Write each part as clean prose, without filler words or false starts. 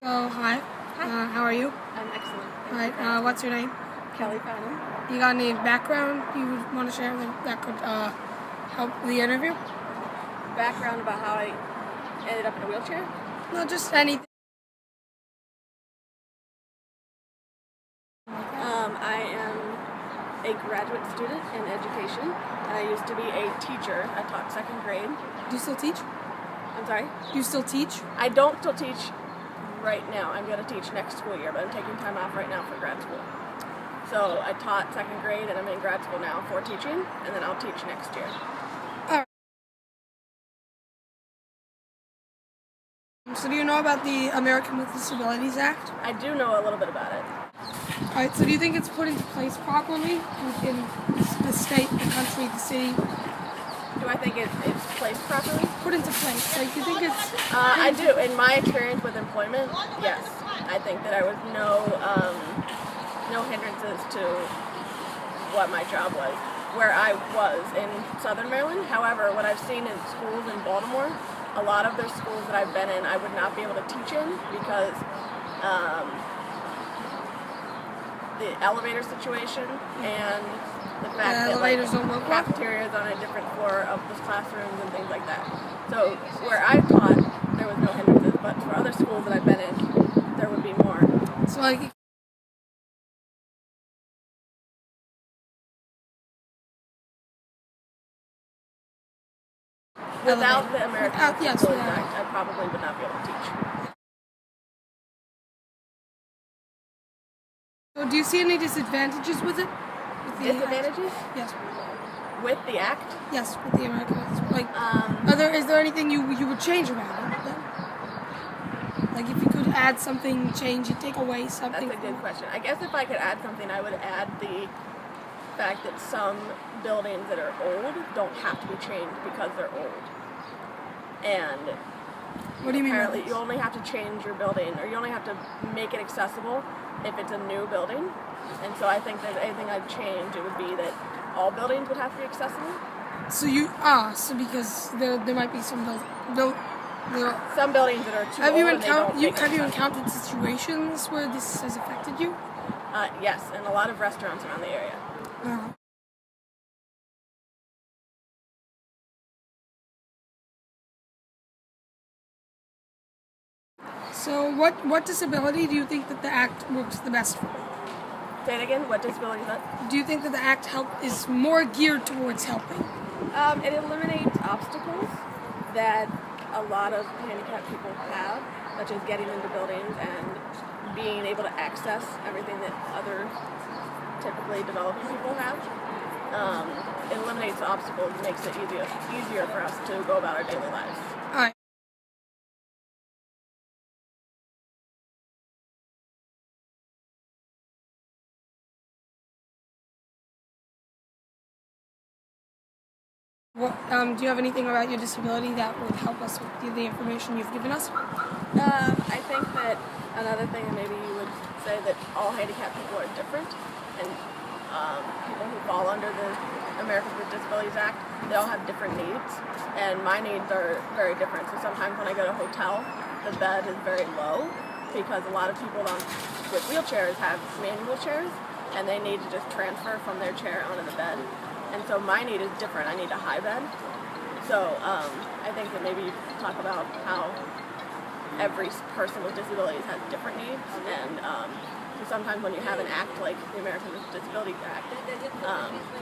Oh, hi. Hi. How are you? I'm excellent. Hi. What's your name? Kelly Finan. You got any background you would want to share that could help the interview? Background about how I ended up in a wheelchair? No, just anything. I am a graduate student in education. I used to be a teacher. I taught second grade. Do you still teach? I'm sorry? Do you still teach? I don't still teach right now. I'm going to teach next school year, but I'm taking time off right now for grad school. So I taught second grade and I'm in grad school now for teaching, and then I'll teach next year. So do you know about the American with Disabilities Act? I do know a little bit about it. Alright, so do you think it's put into place properly in the state, the country, the city? Do I think it's placed properly? Put into place. Like, do you think it's... I do. In my experience with employment, yes. I think that there was no hindrances to what my job was. Where I was in Southern Maryland, however, what I've seen in schools in Baltimore, a lot of their schools that I've been in, I would not be able to teach in because the elevator situation and the fact that cafeteria is on a different floor of the classrooms and things like that. So where I taught, there was no hindrances, but for other schools that I've been in, there would be more. So like... Without the American Disabilities yes, Act, I probably would not be able to teach. So do you see any disadvantages with it? Disadvantages? Yes. With the act? Yes, with the American. Like, is there anything you would change about it? Like, if you could add something, change it, take away something. That's a good question. I guess if I could add something, I would add the fact that some buildings that are old don't have to be changed because they're old. And what do you mean? Apparently, you only have to change your building, or you only have to make it accessible if it's a new building. And so I think that anything I'd change, it would be that all buildings would have to be accessible. So because there might be some some buildings that are too old. Have you encountered situations where this has affected you? Yes, and a lot of restaurants around the area. So what disability do you think that the act works the best for? Say it again, what disability is that? Do you think that the act is more geared towards helping? It eliminates obstacles that a lot of handicapped people have, such as getting into buildings and being able to access everything that other typically developing people have. It eliminates the obstacles and makes it easier for us to go about our daily lives. All right. Do you have anything about your disability that would help us with the information you've given us? I think that another thing, maybe you would say that all handicapped people are different, and people who fall under the Americans with Disabilities Act, they all have different needs, and my needs are very different. So sometimes when I go to a hotel, the bed is very low because a lot of people with wheelchairs have manual chairs, and they need to just transfer from their chair onto the bed. And so my need is different. I need a high bed. So I think that maybe you could talk about how every person with disabilities has different needs. And so sometimes when you have an act like the American with Disabilities Act,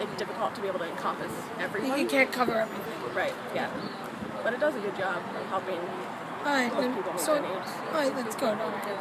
it's difficult to be able to encompass everyone. You can't cover everything. Right, yeah. But it does a good job of helping most people with their needs. All right, that's good. All right.